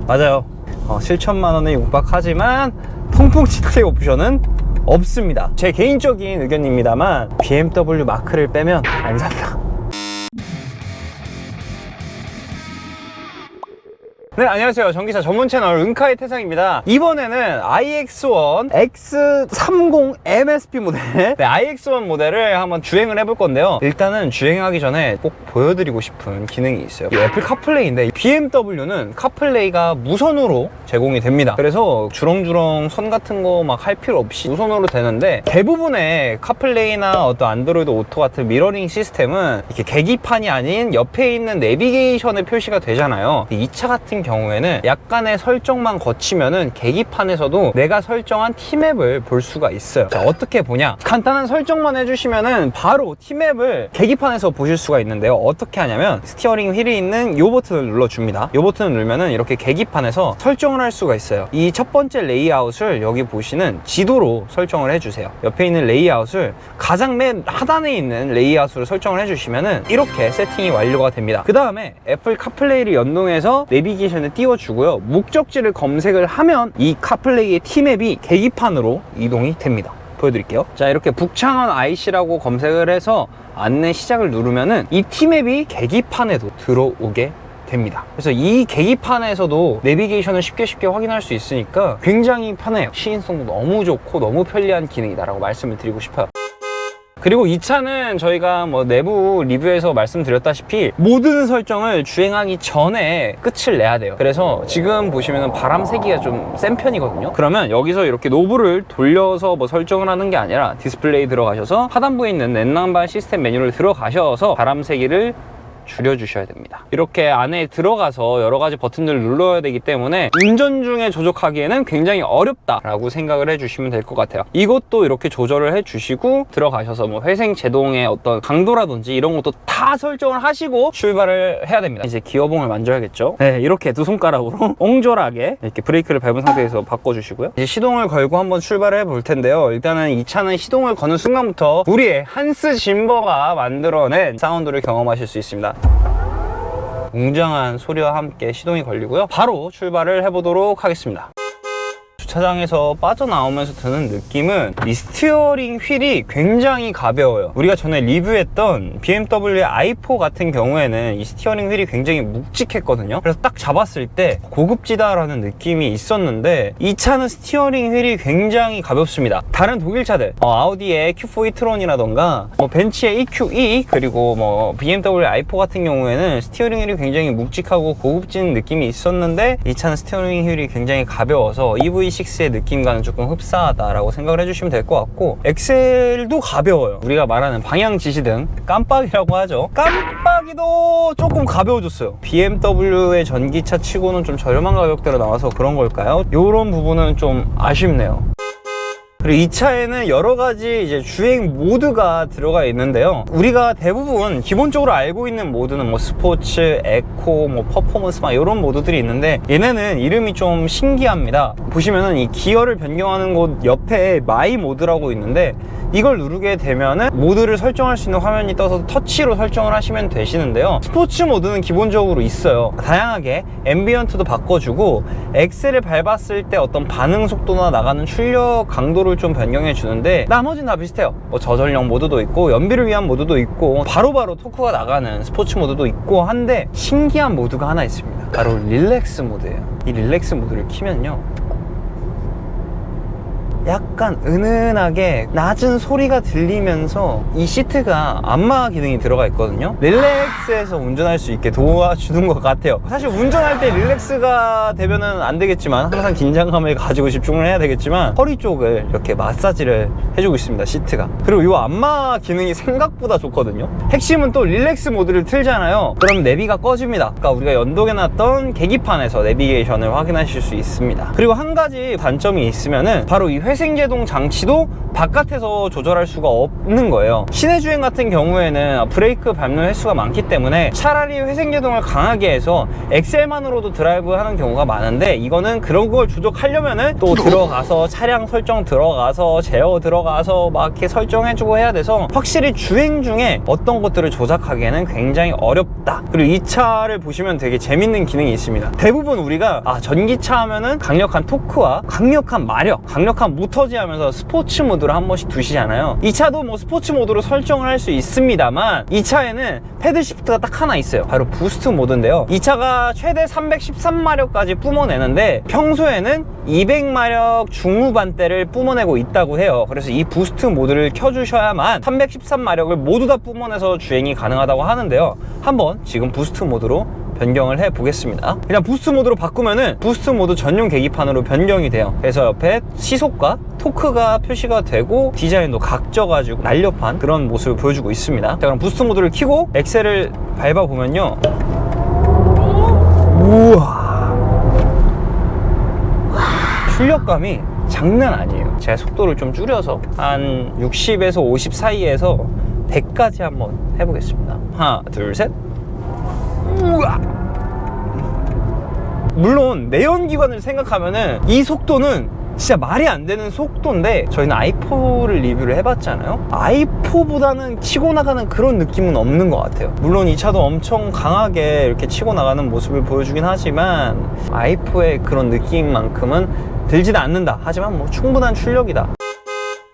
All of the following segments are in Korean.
맞아요. 7천만 원에 육박하지만 통풍 시트 옵션은 없습니다. 제 개인적인 의견입니다만 BMW 마크를 빼면 안 산다. 네, 안녕하세요. 전기차 전문 채널 은카이 태상입니다. 이번에는 iX1 X30 MSP 모델, iX1 모델을 한번 주행을 해볼 건데요. 일단은 주행하기 전에 꼭 보여드리고 싶은 기능이 있어요. 애플 카플레이인데 BMW는 카플레이가 무선으로 제공이 됩니다. 그래서 주렁주렁 선 같은 거 막 할 필요 없이 무선으로 되는데, 대부분의 카플레이나 어떤 안드로이드 오토 같은 미러링 시스템은 이렇게 계기판이 아닌 옆에 있는 내비게이션의 표시가 되잖아요. 이 차 같은 경우에는 약간의 설정만 거치면은 계기판에서도 내가 설정한 T맵을 볼 수가 있어요. 자, 어떻게 보냐? 간단한 설정만 해주시면은 바로 T맵을 계기판에서 보실 수가 있는데요. 어떻게 하냐면 스티어링 휠이 있는 이 버튼을 눌러줍니다. 이 버튼을 누르면은 이렇게 계기판에서 설정을 할 수가 있어요. 이 첫 번째 레이아웃을 여기 보시는 지도로 설정을 해주세요. 옆에 있는 레이아웃을 가장 맨 하단에 있는 레이아웃으로 설정을 해주시면은 이렇게 세팅이 완료가 됩니다. 그 다음에 애플 카플레이를 연동해서 내비게이션에 띄워주고요. 목적지를 검색을 하면 이 카플레이의 T맵이 계기판으로 이동이 됩니다. 보여드릴게요. 자, 이렇게 북창원 IC라고 검색을 해서 안내 시작을 누르면은 이 T맵이 계기판에도 들어오게 됩니다. 그래서 이 계기판에서도 내비게이션을 쉽게 확인할 수 있으니까 굉장히 편해요. 시인성도 너무 좋고 너무 편리한 기능이다라고 말씀을 드리고 싶어요. 그리고 이 차는 저희가 내부 리뷰에서 말씀드렸다시피 모든 설정을 주행하기 전에 끝을 내야 돼요. 그래서 지금 보시면 바람 세기가 좀 센 편이거든요. 그러면 여기서 이렇게 노브를 돌려서 설정을 하는 게 아니라 디스플레이 들어가셔서 하단부에 있는 냉난방 시스템 메뉴를 들어가셔서 바람 세기를 줄여주셔야 됩니다. 이렇게 안에 들어가서 여러 가지 버튼들을 눌러야 되기 때문에 운전 중에 조작하기에는 굉장히 어렵다라고 생각을 해주시면 될 것 같아요. 이것도 이렇게 조절을 해주시고 들어가셔서 회생 제동의 어떤 강도라든지 이런 것도 다 설정을 하시고 출발을 해야 됩니다. 이제 기어봉을 만져야겠죠. 네, 이렇게 두 손가락으로 옹졸하게 이렇게 브레이크를 밟은 상태에서 바꿔주시고요. 이제 시동을 걸고 한번 출발을 해볼 텐데요. 일단은 이 차는 시동을 거는 순간부터 우리의 한스 짐버가 만들어낸 사운드를 경험하실 수 있습니다. 웅장한 소리와 함께 시동이 걸리고요. 바로 출발을 해보도록 하겠습니다. 주차장에서 빠져나오면서 드는 느낌은 이 스티어링 휠이 굉장히 가벼워요. 우리가 전에 리뷰했던 BMW i4 같은 경우에는 이 스티어링 휠이 굉장히 묵직했거든요. 그래서 딱 잡았을 때 고급지다라는 느낌이 있었는데 이 차는 스티어링 휠이 굉장히 가볍습니다. 다른 독일 차들 아우디의 Q4 e-tron이라던가 벤츠의 EQE 그리고 BMW i4 같은 경우에는 스티어링 휠이 굉장히 묵직하고 고급진 느낌이 있었는데 이 차는 스티어링 휠이 굉장히 가벼워서 EV6의 느낌과는 조금 흡사하다라고 생각을 해주시면 될 것 같고, 엑셀도 가벼워요. 우리가 말하는 방향 지시등 깜빡이라고 하죠. 깜빡이도 조금 가벼워졌어요. BMW의 전기차 치고는 좀 저렴한 가격대로 나와서 그런 걸까요? 이런 부분은 좀 아쉽네요. 그리고 이 차에는 여러 가지 이제 주행 모드가 들어가 있는데요. 우리가 대부분 기본적으로 알고 있는 모드는 스포츠, 에코, 퍼포먼스 이런 모드들이 있는데 얘네는 이름이 좀 신기합니다. 보시면은 이 기어를 변경하는 곳 옆에 마이 모드라고 있는데 이걸 누르게 되면은 모드를 설정할 수 있는 화면이 떠서 터치로 설정을 하시면 되시는데요. 스포츠 모드는 기본적으로 있어요. 다양하게 앰비언트도 바꿔주고 엑셀을 밟았을 때 어떤 반응 속도나 나가는 출력 강도를 좀 변경해 주는데 나머지는 다 비슷해요. 저전력 모드도 있고 연비를 위한 모드도 있고 바로바로 토크가 나가는 스포츠 모드도 있고 한데 신기한 모드가 하나 있습니다. 바로 릴렉스 모드예요. 이 릴렉스 모드를 키면요 약간 은은하게 낮은 소리가 들리면서 이 시트가 안마 기능이 들어가 있거든요. 릴렉스해서 운전할 수 있게 도와주는 것 같아요. 사실 운전할 때 릴렉스가 되면은 안 되겠지만 항상 긴장감을 가지고 집중을 해야 되겠지만 허리 쪽을 이렇게 마사지를 해주고 있습니다, 시트가. 그리고 이 안마 기능이 생각보다 좋거든요. 핵심은 또 릴렉스 모드를 틀잖아요. 그럼 내비가 꺼집니다. 아까 우리가 연동해놨던 계기판에서 내비게이션을 확인하실 수 있습니다. 그리고 한 가지 단점이 있으면은 바로 이 회생제동 장치도 바깥에서 조절할 수가 없는 거예요. 시내 주행 같은 경우에는 브레이크 밟는 횟수가 많기 때문에 차라리 회생제동을 강하게 해서 엑셀만으로도 드라이브 하는 경우가 많은데, 이거는 그런 걸 조작하려면은 또 들어가서 차량 설정 들어가서 제어 들어가서 막 이렇게 설정해주고 해야 돼서 확실히 주행 중에 어떤 것들을 조작하기에는 굉장히 어렵다. 그리고 이 차를 보시면 되게 재밌는 기능이 있습니다. 대부분 우리가 전기차 하면은 강력한 토크와 강력한 마력, 강력한 모터지 하면서 스포츠 모드를 한 번씩 두시잖아요. 이 차도 뭐 스포츠 모드로 설정을 할 수 있습니다만, 이 차에는 패들 시프트가 딱 하나 있어요. 바로 부스트 모드인데요. 이 차가 최대 313마력까지 뿜어내는데 평소에는 200마력 중후반대를 뿜어내고 있다고 해요. 그래서 이 부스트 모드를 켜주셔야만 313마력을 모두 다 뿜어내서 주행이 가능하다고 하는데요. 한번 지금 부스트 모드로 변경을 해 보겠습니다. 그냥 부스트 모드로 바꾸면은 부스트 모드 전용 계기판으로 변경이 돼요. 그래서 옆에 시속과 토크가 표시가 되고 디자인도 각져가지고 날렵한 그런 모습을 보여주고 있습니다. 자, 그럼 부스트 모드를 켜고 엑셀을 밟아 보면요, 우와, 출력감이 장난 아니에요. 제가 속도를 좀 줄여서 한 60에서 50 사이에서 100까지 한번 해보겠습니다. 하나, 둘, 셋. 우와! 물론 내연기관을 생각하면은 이 속도는 진짜 말이 안 되는 속도인데, 저희는 i4를 리뷰를 해봤잖아요. i4보다는 치고 나가는 그런 느낌은 없는 것 같아요. 물론 이 차도 엄청 강하게 이렇게 치고 나가는 모습을 보여주긴 하지만 i4의 그런 느낌만큼은 들지는 않는다. 하지만 뭐 충분한 출력이다.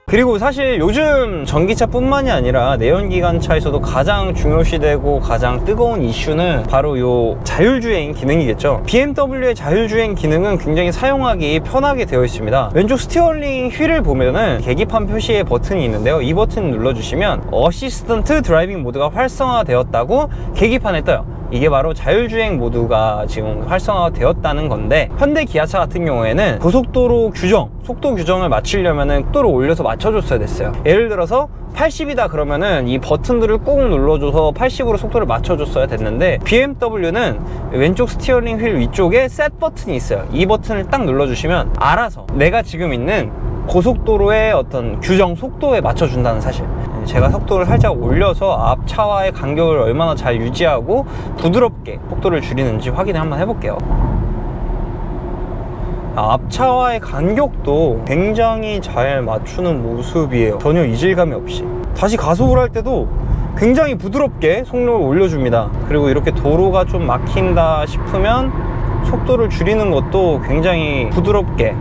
그리고 사실 요즘 전기차 뿐만이 아니라 내연기관차에서도 가장 중요시되고 가장 뜨거운 이슈는 바로 요 자율주행 기능이겠죠. BMW의 자율주행 기능은 굉장히 사용하기 편하게 되어 있습니다. 왼쪽 스티어링 휠을 보면은 계기판 표시의 버튼이 있는데요. 이 버튼 눌러주시면 어시스턴트 드라이빙 모드가 활성화되었다고 계기판에 떠요. 이게 바로 자율주행 모드가 지금 활성화가 되었다는 건데, 현대 기아차 같은 경우에는 고속도로 규정, 속도 규정을 맞추려면은 속도를 올려서 맞춰줬어야 됐어요. 예를 들어서 80이다 그러면은 이 버튼들을 꾹 눌러줘서 80으로 속도를 맞춰줬어야 됐는데, BMW는 왼쪽 스티어링 휠 위쪽에 셋 버튼이 있어요. 이 버튼을 딱 눌러주시면 알아서 내가 지금 있는 고속도로의 어떤 규정 속도에 맞춰준다는 사실. 제가 속도를 살짝 올려서 앞차와의 간격을 얼마나 잘 유지하고 부드럽게 속도를 줄이는지 확인을 한번 해볼게요. 앞차와의 간격도 굉장히 잘 맞추는 모습이에요. 전혀 이질감이 없이. 다시 가속을 할 때도 굉장히 부드럽게 속력을 올려줍니다. 그리고 이렇게 도로가 좀 막힌다 싶으면 속도를 줄이는 것도 굉장히 부드럽게,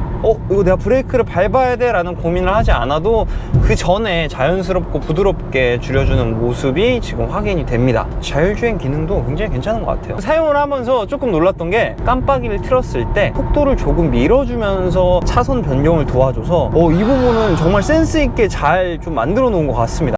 이거 내가 브레이크를 밟아야 돼 라는 고민을 하지 않아도 그 전에 자연스럽고 부드럽게 줄여주는 모습이 지금 확인이 됩니다. 자율주행 기능도 굉장히 괜찮은 것 같아요. 사용을 하면서 조금 놀랐던 게, 깜빡이를 틀었을 때 속도를 조금 밀어주면서 차선 변경을 도와줘서 이 부분은 정말 센스 있게 잘 좀 만들어 놓은 것 같습니다.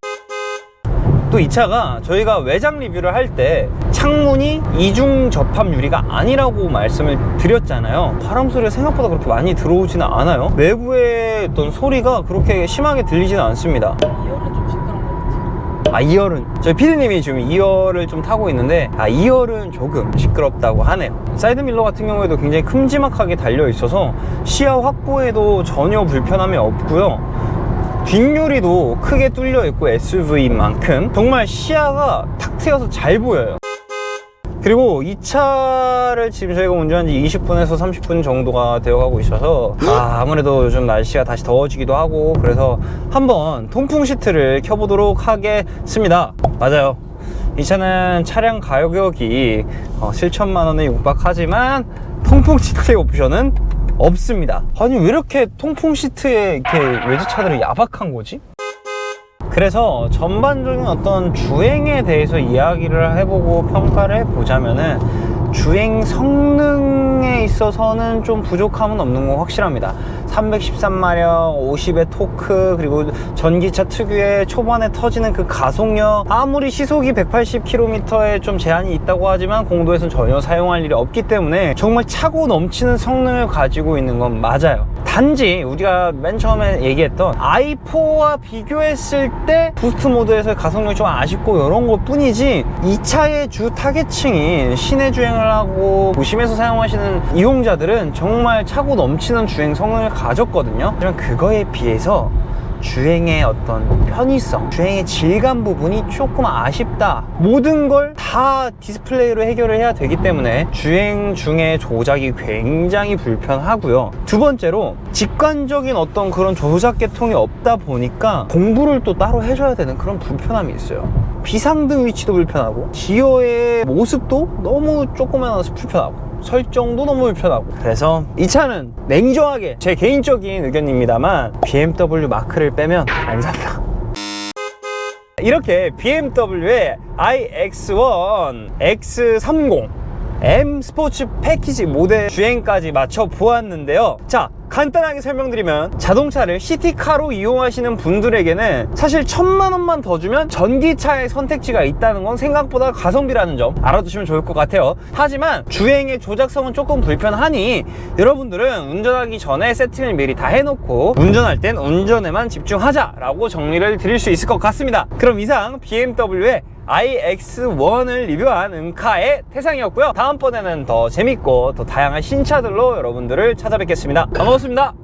또 이 차가 저희가 외장 리뷰를 할 때 창문이 이중 접합 유리가 아니라고 말씀을 드렸잖아요. 바람 소리가 생각보다 그렇게 많이 들어오지는 않아요. 내부의 어떤 소리가 그렇게 심하게 들리지는 않습니다. 2열은 좀 시끄러운 것 같아요. 2열은 저희 피디님이 지금 2열을 좀 타고 있는데 2열은 조금 시끄럽다고 하네요. 사이드밀러 같은 경우에도 굉장히 큼지막하게 달려 있어서 시야 확보에도 전혀 불편함이 없고요. 뒷유리도 크게 뚫려 있고 SUV인 만큼 정말 시야가 탁 트여서 잘 보여요. 그리고 이 차를 지금 저희가 운전한 지 20분에서 30분 정도가 되어가고 있어서 아무래도 요즘 날씨가 다시 더워지기도 하고, 그래서 한번 통풍 시트를 켜보도록 하겠습니다. 맞아요, 이 차는 차량 가격이 7천만 원에 육박하지만 통풍 시트의 옵션은 없습니다. 아니 왜 이렇게 통풍 시트에 이렇게 외제차들이 야박한 거지? 그래서 전반적인 어떤 주행에 대해서 이야기를 해보고 평가를 해보자면은, 주행 성능에 있어서는 좀 부족함은 없는 건 확실합니다. 313마력, 50의 토크, 그리고 전기차 특유의 초반에 터지는 그 가속력, 아무리 시속이 180km에 좀 제한이 있다고 하지만 공도에서는 전혀 사용할 일이 없기 때문에 정말 차고 넘치는 성능을 가지고 있는 건 맞아요. 단지 우리가 맨 처음에 얘기했던 i4와 비교했을 때 부스트 모드에서 가속력이 좀 아쉽고 이런 것 뿐이지 이 차의 주 타겟층이 시내 주행을 하고 도심에서 사용하시는 이용자들은 정말 차고 넘치는 주행 성능을 가졌거든요. 하지만 그거에 비해서 주행의 어떤 편의성, 주행의 질감 부분이 조금 아쉽다. 모든 걸 다 디스플레이로 해결을 해야 되기 때문에 주행 중에 조작이 굉장히 불편하고요. 두 번째로 직관적인 어떤 그런 조작 계통이 없다 보니까 공부를 또 따로 해줘야 되는 그런 불편함이 있어요. 비상등 위치도 불편하고 기어의 모습도 너무 조그만해서 불편하고 설정도 너무 불편하고 그래서 이 차는 냉정하게 제 개인적인 의견입니다만 BMW 마크를 빼면 안 산다. 이렇게 BMW의 iX1, X30, M 스포츠 패키지 모델 주행까지 맞춰 보았는데요. 자, 간단하게 설명드리면 자동차를 시티카로 이용하시는 분들에게는 사실 1000만원만 더 주면 전기차의 선택지가 있다는 건 생각보다 가성비라는 점 알아두시면 좋을 것 같아요. 하지만 주행의 조작성은 조금 불편하니 여러분들은 운전하기 전에 세팅을 미리 다 해놓고 운전할 땐 운전에만 집중하자라고 정리를 드릴 수 있을 것 같습니다. 그럼 이상 BMW의 iX1을 리뷰한 응카의 태상이었고요. 다음번에는 더 재밌고 더 다양한 신차들로 여러분들을 찾아뵙겠습니다. 반갑습니다.